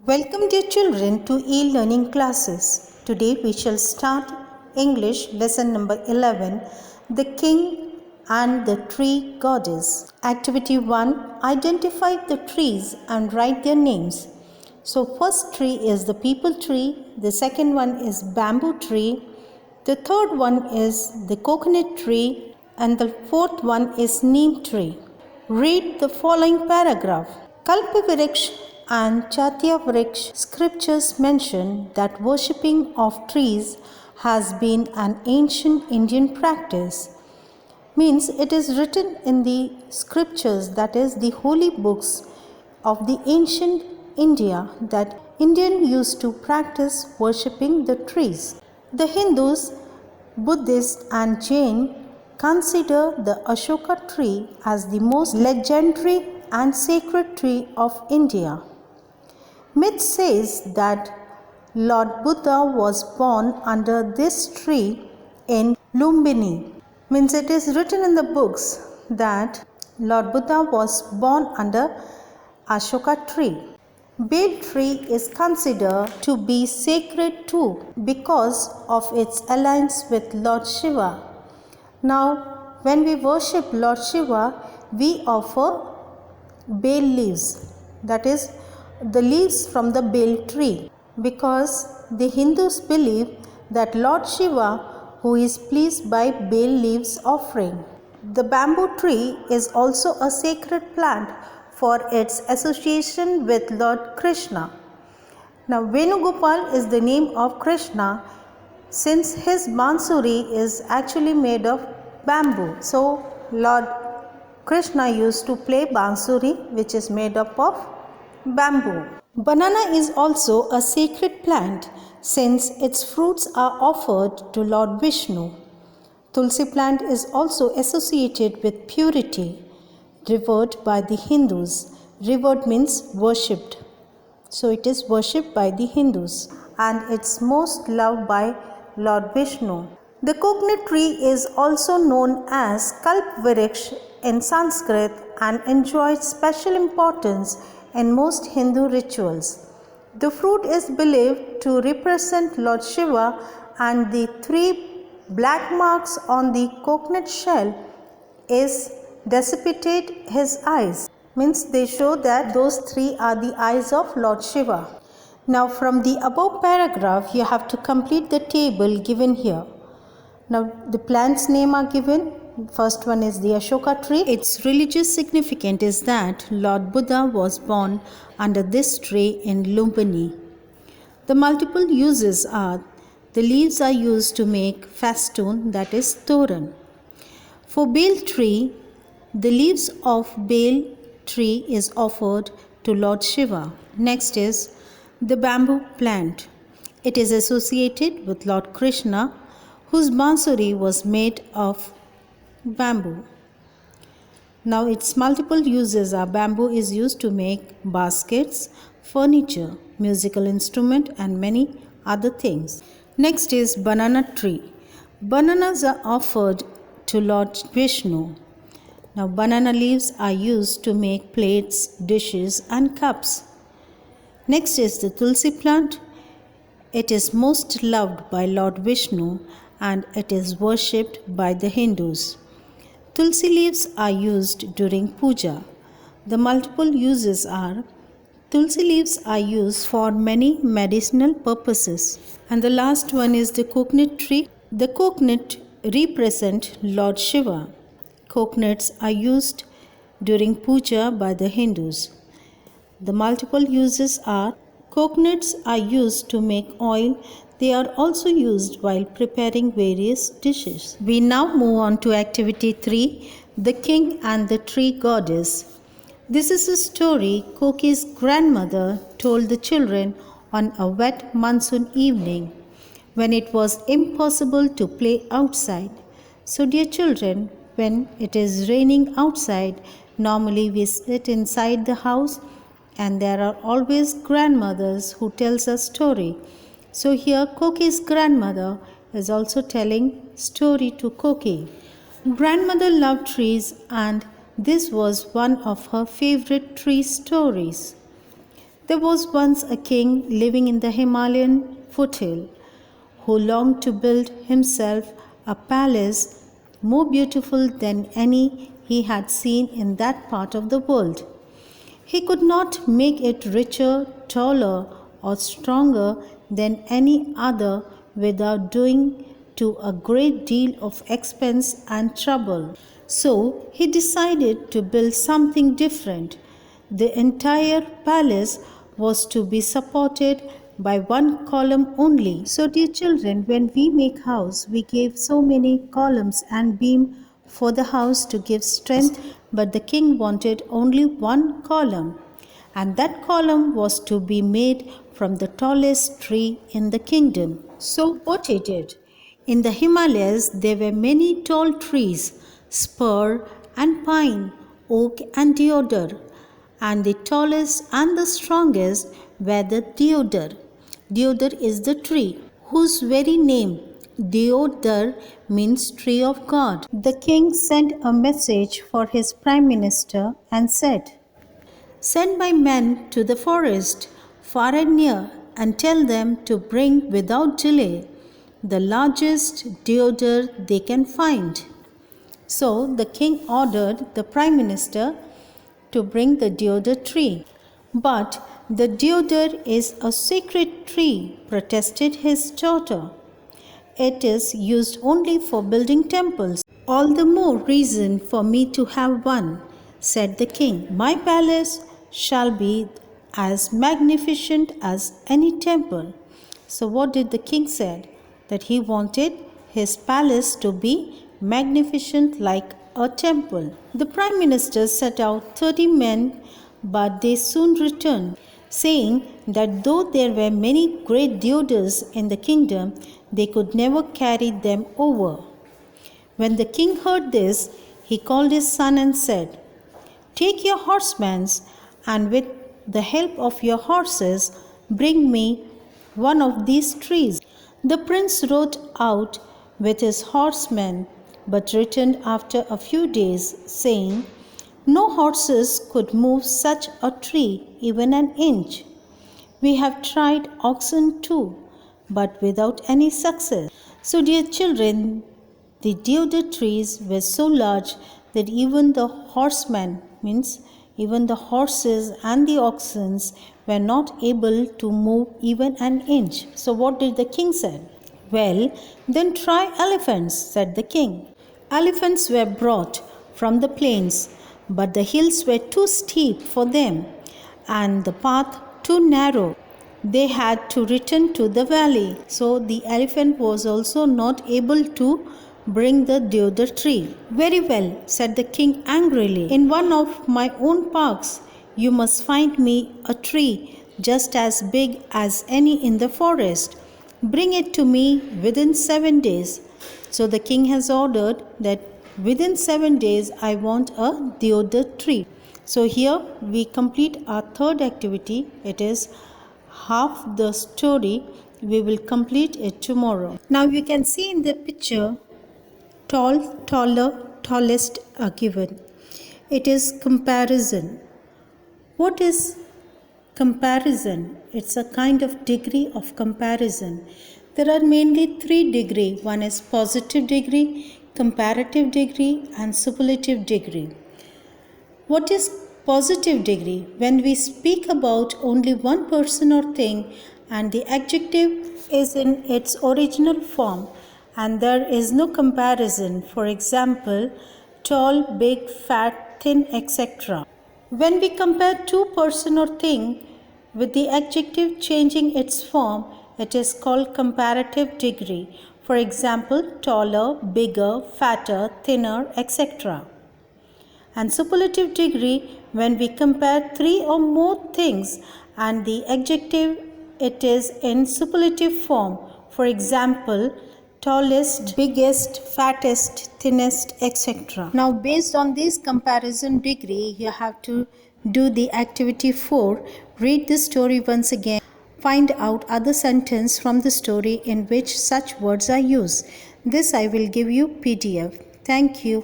Welcome, dear children, to e-learning classes. Today we shall start English lesson number 11, The King and the Tree Goddess. Activity 1, identify the trees and write their names. So first tree is the peepal tree, the second one is bamboo tree, the third one is the coconut tree, and the fourth one is neem tree. Read the following paragraph. Kalpavriksha and Chatyavriksha scriptures mention that worshipping of trees has been an ancient Indian practice. Means it is written in the scriptures, that is the holy books of the ancient India, that Indian used to practice worshipping the trees. The Hindus, Buddhists and Jain consider the Ashoka tree as the most legendary and sacred tree of India. Myth says that Lord Buddha was born under this tree in Lumbini. Means it is written in the books that Lord Buddha was born under Ashoka tree. Bel tree is considered to be sacred too because of its alliance with Lord Shiva. Now, when we worship Lord Shiva, we offer bel leaves, that is the leaves from the bel tree, because the Hindus believe that Lord Shiva, who is pleased by bel leaves offering. The bamboo tree is also a sacred plant for its association with Lord Krishna. Now, Venugopal is the name of Krishna, since his bansuri is actually made of bamboo. So, Lord Krishna used to play bansuri, which is made up of bamboo. Banana is also a sacred plant, since its fruits are offered to Lord Vishnu. Tulsi plant is also associated with purity, revered by the Hindus. Revered means worshipped. So it is worshipped by the Hindus, and it's most loved by Lord Vishnu. The coconut tree is also known as Kalpavriksha in Sanskrit and enjoys special importance in most Hindu rituals. The fruit is believed to represent Lord Shiva, and the 3 black marks on the coconut shell is depicted his eyes. Means they show that those 3 are the eyes of Lord Shiva. Now from the above paragraph you have to complete the table given here. Now the plant's name are given. First one is the Ashoka tree. Its religious significance is that Lord Buddha was born under this tree in Lumbini. The multiple uses are: the leaves are used to make festoon, that is toran. For bel tree, the leaves of bel tree is offered to Lord Shiva. Next is the bamboo plant. It is associated with Lord Krishna, whose bansuri was made of bamboo. Now its multiple uses are: bamboo is used to make baskets, furniture, musical instrument and many other things. Next is banana tree. Bananas are offered to Lord Vishnu. Now banana leaves are used to make plates, dishes and cups. Next is the tulsi plant. It is most loved by Lord Vishnu and it is worshipped by the Hindus. Tulsi leaves are used during puja. The multiple uses are: tulsi leaves are used for many medicinal purposes. And the last one is the coconut tree. The coconut represent Lord Shiva. Coconuts are used during puja by the Hindus. The multiple uses are: coconuts are used to make oil. They are also used while preparing various dishes. We now move on to activity 3, The King and the Tree Goddess. This is a story Koki's grandmother told the children on a wet monsoon evening when it was impossible to play outside. So dear children, when it is raining outside, normally we sit inside the house and there are always grandmothers who tells a story. So here Koki's grandmother is also telling story to Koki. Grandmother loved trees and this was one of her favorite tree stories. There was once a king living in the Himalayan foothill who longed to build himself a palace more beautiful than any he had seen in that part of the world. He could not make it richer, taller, or stronger than any other without doing to a great deal of expense and trouble. So he decided to build something different. The entire palace was to be supported by one column only. So, dear children, when we make house, we give so many columns and beam for the house to give strength, but the king wanted only one column, and that column was to be made from the tallest tree in the kingdom. So, what he did? In the Himalayas, there were many tall trees, spur and pine, oak and deodar, and the tallest and the strongest were the deodar. Deodar is the tree whose very name, Deodar, means tree of God. The king sent a message for his prime minister and said, "Send my men to the forest, far and near, and tell them to bring without delay the largest deodar they can find." So the king ordered the prime minister to bring the deodar tree. "But the deodar is a sacred tree," protested his daughter. "It is used only for building temples." "All the more reason for me to have one," said the king. "My palace shall be as magnificent as any temple." So what did the king said? That he wanted his palace to be magnificent like a temple. The prime minister set out 30 men, but they soon returned, saying that though there were many great deodars in the kingdom, they could never carry them over. When the king heard this, he called his son and said, "Take your horsemen, and with the help of your horses, bring me one of these trees." The prince rode out with his horsemen, but returned after a few days, saying, "No horses could move such a tree even an inch. We have tried oxen too, but without any success." So, dear children, the deodar trees were so large that even the horsemen, means even the horses and the oxen, were not able to move even an inch. So what did the king say? "Well, then try elephants," said the king. Elephants were brought from the plains, but the hills were too steep for them and the path too narrow. They had to return to the valley. So the elephant was also not able to bring the deodar tree. "Very well," said the king angrily. "In one of my own parks, you must find me a tree just as big as any in the forest. Bring it to me within 7 days." So the king has ordered that within 7 days I want a deodar tree. So here we complete our third activity. It is half the story. We will complete it tomorrow. Now you can see in the picture, tall, taller, tallest are given. It is comparison. What is comparison? It's a kind of degree of comparison. There are mainly 3 degrees. One is positive degree, comparative degree, and superlative degree. What is positive degree? When we speak about only one person or thing and the adjective is in its original form and there is no comparison. For example, tall, big, fat, thin, etc. When we compare two person or thing with the adjective changing its form, it is called comparative degree. For example, taller, bigger, fatter, thinner, etc. And superlative degree, when we compare 3 or more things and the adjective, it is in superlative form. For example, tallest, biggest, fattest, thinnest, etc. Now, based on this comparison degree, you have to do the activity 4. Read the story once again. Find out other sentence from the story in which such words are used. This I will give you PDF. Thank you.